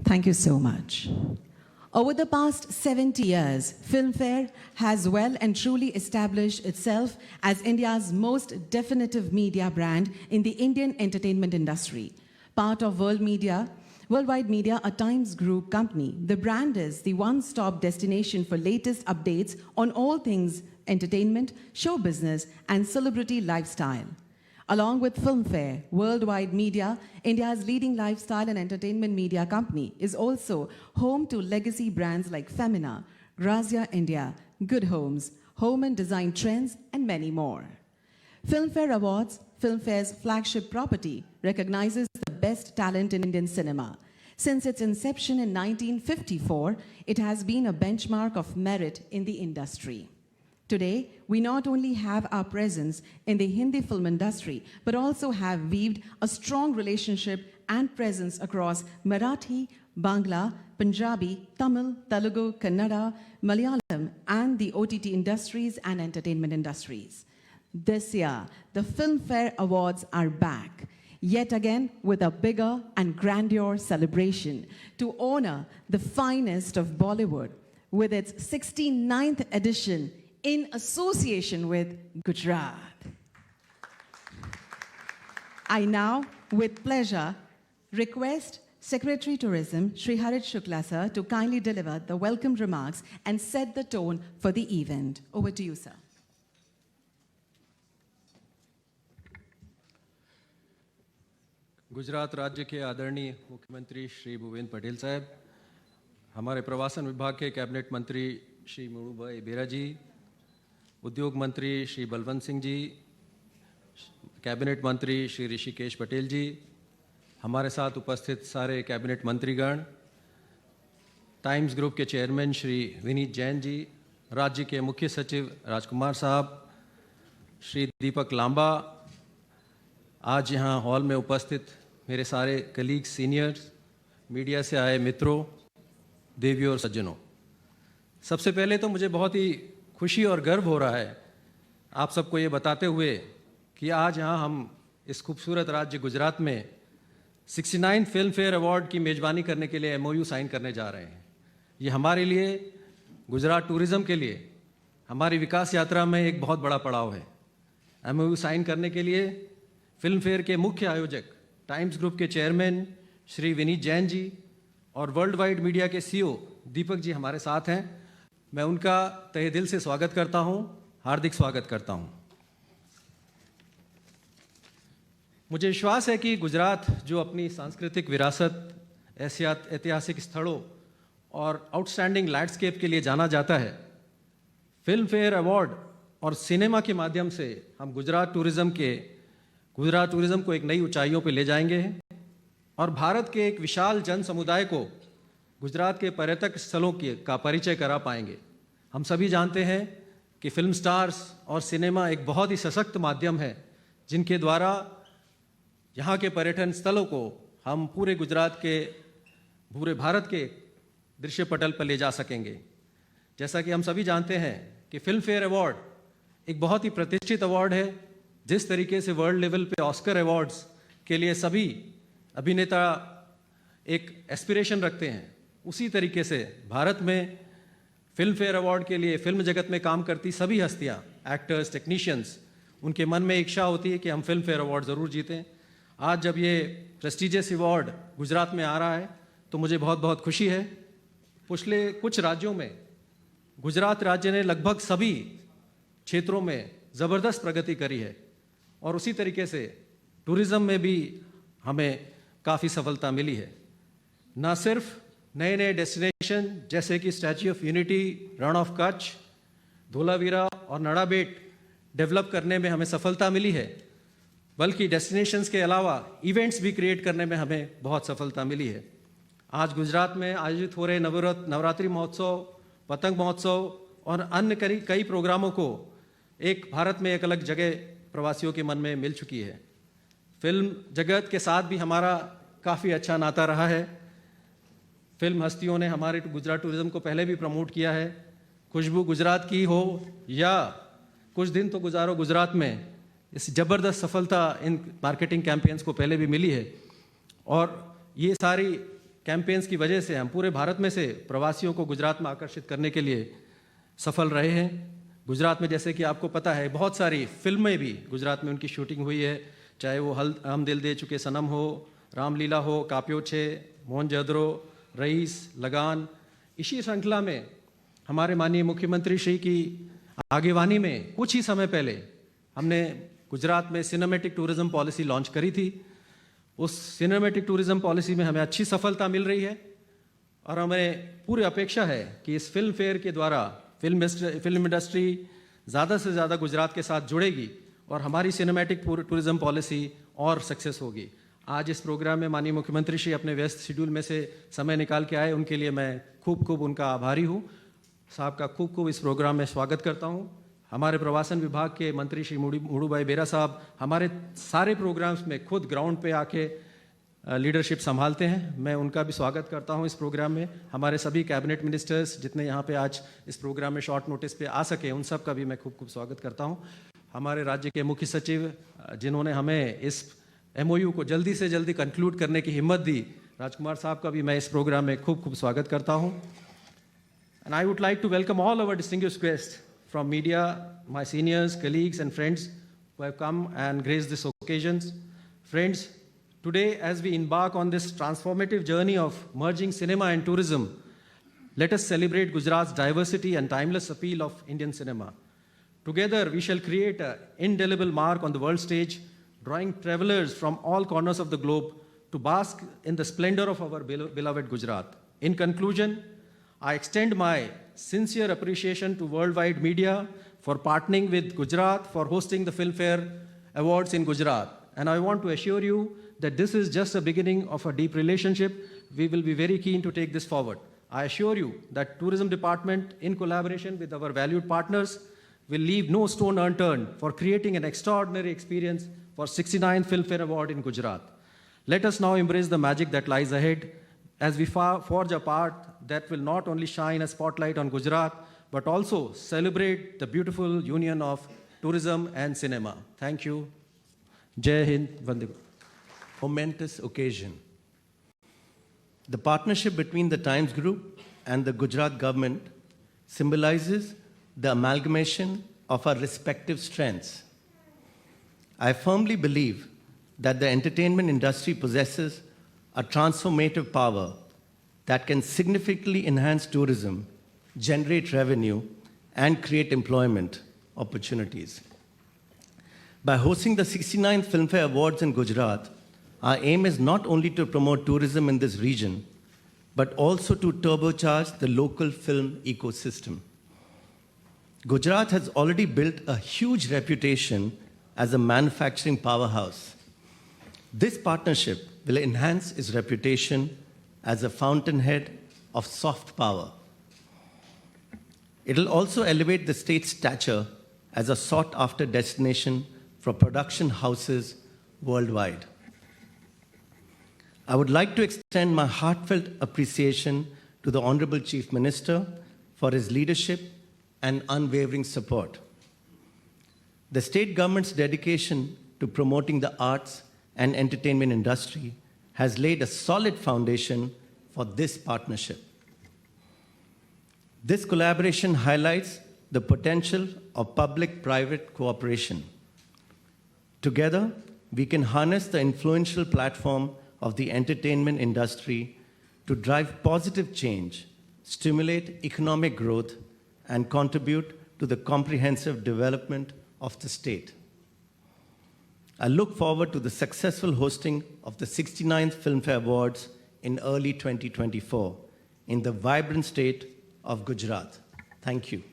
Thank you so much. Over the past 70 years, Filmfare has well and truly established itself as India's most definitive media brand in the Indian entertainment industry. Part of Worldwide Media, a Times Group company, the brand is the one-stop destination for latest updates on all things entertainment, show business, and celebrity lifestyle. Along with Filmfare, Worldwide Media, India's leading lifestyle and entertainment media company, is also home to legacy brands like Femina, Grazia India, Good Homes, Home and Design Trends, and many more. Filmfare Awards, Filmfare's flagship property, recognizes the best talent in Indian cinema. Since its inception in 1954, it has been a benchmark of merit in the industry. Today, we not only have our presence in the Hindi film industry, but also have weaved a strong relationship and presence across Marathi, Bangla, Punjabi, Tamil, Telugu, Kannada, Malayalam, and the OTT industries and entertainment industries. This year, the Filmfare Awards are back, yet again with a bigger and grandeur celebration to honor the finest of Bollywood with its 69th edition in association with Gujarat. I now, with pleasure, request Secretary Tourism, Shri Harit Shukla sir, to kindly deliver the welcome remarks and set the tone for the event. Over to you, sir. Gujarat राज्य के आदरणीय मुख्यमंत्री श्री भूपेन्द्र पटेल साहब, हमारे प्रवासन विभाग के cabinet मंत्री श्री मणुभाई बेरा जी, उद्योग मंत्री श्री बलवंत सिंह जी, कैबिनेट मंत्री श्री ऋषिकेश पटेल जी, हमारे साथ उपस्थित सारे कैबिनेट मंत्रीगण, टाइम्स ग्रुप के चेयरमैन श्री विनीत जैन जी, राज्य के मुख्य सचिव राजकुमार साहब, श्री दीपक लांबा, आज यहाँ हॉल में उपस्थित मेरे सारे कलीग्स, सीनियर्स, मीडिया से आए मित्रों, देवियों और सज्जनों, सबसे पहले तो मुझे बहुत ही खुशी और गर्व हो रहा है आप सबको ये बताते हुए कि आज यहाँ हम इस खूबसूरत राज्य गुजरात में 69 फिल्म फेयर अवार्ड की मेज़बानी करने के लिए MOU साइन करने जा रहे हैं। ये हमारे लिए, गुजरात टूरिज़्म के लिए, हमारी विकास यात्रा में एक बहुत बड़ा पड़ाव है। MOU साइन करने के लिए फिल्म फेयर के मुख्य आयोजक, टाइम्स ग्रुप के चेयरमैन श्री विनीत जैन जी और वर्ल्ड वाइड मीडिया के CEO दीपक जी हमारे साथ हैं। मैं उनका तहे दिल से स्वागत करता हूं, हार्दिक स्वागत करता हूं। मुझे विश्वास है कि गुजरात जो अपनी सांस्कृतिक विरासत, ऐतिहासिक स्थलों और आउटस्टैंडिंग लैंडस्केप के लिए जाना जाता है, फिल्म फेयर अवार्ड और सिनेमा के माध्यम से हम गुजरात टूरिज़्म को एक नई ऊंचाइयों पर ले जाएंगे और भारत के एक विशाल जन समुदाय को गुजरात के पर्यटक स्थलों का परिचय करा पाएंगे। हम सभी जानते हैं कि फिल्म स्टार्स और सिनेमा एक बहुत ही सशक्त माध्यम है जिनके द्वारा यहाँ के पर्यटन स्थलों को हम पूरे गुजरात के, पूरे भारत के दृश्य पटल पर ले जा सकेंगे। जैसा कि हम सभी जानते हैं कि फिल्म फेयर अवार्ड एक बहुत ही प्रतिष्ठित अवार्ड है। जिस तरीके से वर्ल्ड लेवल पे ऑस्कर अवार्ड्स के लिए सभी अभिनेता एक एस्पिरेशन रखते हैं, उसी तरीके से भारत में फिल्म फेयर अवार्ड के लिए फिल्म जगत में काम करती सभी हस्तियां, एक्टर्स, टेक्नीशियंस, उनके मन में इच्छा होती है कि हम फिल्म फेयर अवार्ड ज़रूर जीतें। आज जब ये प्रेस्टिजियस अवार्ड गुजरात में आ रहा है तो मुझे बहुत बहुत खुशी है। पिछले कुछ राज्यों में गुजरात राज्य ने लगभग सभी क्षेत्रों में ज़बरदस्त प्रगति करी है और उसी तरीके से टूरिज़्म में भी हमें काफ़ी सफलता मिली है। ना सिर्फ नए नए डेस्टिनेशन जैसे कि statue of unity, Rann of Kutch, Dholavira और नड़ाबेट डेवलप करने में हमें सफलता मिली है, बल्कि डेस्टिनेशंस के अलावा इवेंट्स भी क्रिएट करने में हमें बहुत सफलता मिली है। आज गुजरात में आयोजित हो रहे नवरात्रि महोत्सव, पतंग महोत्सव और अन्य कई प्रोग्रामों को एक भारत में एक अलग जगह प्रवासियों के मन में मिल चुकी है। फिल्म जगत के साथ भी हमारा काफ़ी अच्छा नाता रहा है। फिल्म हस्तियों ने हमारे गुजरात टूरिज़्म को पहले भी प्रमोट किया है। खुशबू गुजरात की हो या कुछ दिन तो गुजारो गुजरात में, इस ज़बरदस्त सफलता इन मार्केटिंग कैंपेन्स को पहले भी मिली है और ये सारी कैंपेन्स की वजह से हम पूरे भारत में से प्रवासियों को गुजरात में आकर्षित करने के लिए सफल रहे हैं। गुजरात में जैसे कि आपको पता है बहुत सारी फिल्में भी गुजरात में उनकी शूटिंग हुई है, चाहे वो हम दिल दे चुके सनम हो, रामलीला हो, काप्यो छे, मोहनजोदड़ो, रईस, लगान। इसी श्रृंखला में हमारे माननीय मुख्यमंत्री श्री की आगेवानी में कुछ ही समय पहले हमने गुजरात में सिनेमैटिक टूरिज्म पॉलिसी लॉन्च करी थी। उस सिनेमैटिक टूरिज्म पॉलिसी में हमें अच्छी सफलता मिल रही है और हमें पूरी अपेक्षा है कि इस फिल्म फेयर के द्वारा फिल्म इंडस्ट्री ज़्यादा से ज़्यादा गुजरात के साथ जुड़ेगी और हमारी सिनेमैटिक टूरिज्म पॉलिसी और सक्सेस होगी। आज इस प्रोग्राम में माननीय मुख्यमंत्री श्री अपने व्यस्त शेड्यूल में से समय निकाल के आए, उनके लिए मैं खूब उनका आभारी हूँ। साहब का खूब इस प्रोग्राम में स्वागत करता हूँ। हमारे प्रवासन विभाग के मंत्री श्री मुड़ूभाई बेरा साहब हमारे सारे प्रोग्राम्स में खुद ग्राउंड पे आके लीडरशिप संभालते हैं, मैं उनका भी स्वागत करता हूं इस प्रोग्राम में। हमारे सभी कैबिनेट मिनिस्टर्स जितने यहाँ पे आज इस प्रोग्राम में शॉर्ट नोटिस पे आ सके, उन सब का भी मैं खूब स्वागत करता हूं। हमारे राज्य के मुख्य सचिव जिन्होंने हमें इस MOU को जल्दी से जल्दी कंक्लूड करने की हिम्मत दी, राजकुमार साहब का भी मैं इस प्रोग्राम में खूब स्वागत करता हूँ। And I would like to welcome all our distinguished guest from media, my seniors, colleagues and friends who have come and graced this occasions. Friends, today as we embark on this transformative journey of merging cinema and tourism, let us celebrate Gujarat's diversity and timeless appeal of Indian cinema. Together we shall create an indelible mark on the world stage, drawing travelers from all corners of the globe to bask in the splendor of our beloved Gujarat. In conclusion, I extend my sincere appreciation to worldwide media for partnering with Gujarat for hosting the Filmfare Awards in Gujarat. And I want to assure you that this is just the beginning of a deep relationship. We will be very keen to take this forward. I assure you that Tourism Department, in collaboration with our valued partners, will leave no stone unturned for creating an extraordinary experience for 69th Filmfare Award in Gujarat. Let us now embrace the magic that lies ahead as we forge a path that will not only shine a spotlight on Gujarat, but also celebrate the beautiful union of tourism and cinema. Thank you. Jai Hind, Vande Mataram. Momentous occasion. The partnership between the Times Group and the Gujarat government symbolizes the amalgamation of our respective strengths. I firmly believe that the entertainment industry possesses a transformative power that can significantly enhance tourism, generate revenue, and create employment opportunities. By hosting the 69th Filmfare Awards in Gujarat, our aim is not only to promote tourism in this region, but also to turbocharge the local film ecosystem. Gujarat has already built a huge reputation as a manufacturing powerhouse. This partnership will enhance its reputation as a fountainhead of soft power. It will also elevate the state's stature as a sought-after destination for production houses worldwide. I would like to extend my heartfelt appreciation to the Honorable Chief Minister for his leadership and unwavering support. The state government's dedication to promoting the arts and entertainment industry has laid a solid foundation for this partnership. This collaboration highlights the potential of public-private cooperation. Together, we can harness the influential platform of the entertainment industry to drive positive change, stimulate economic growth, and contribute to the comprehensive development of the state. I look forward to the successful hosting of the 69th Filmfare Awards in early 2024 in the vibrant state of Gujarat. Thank you.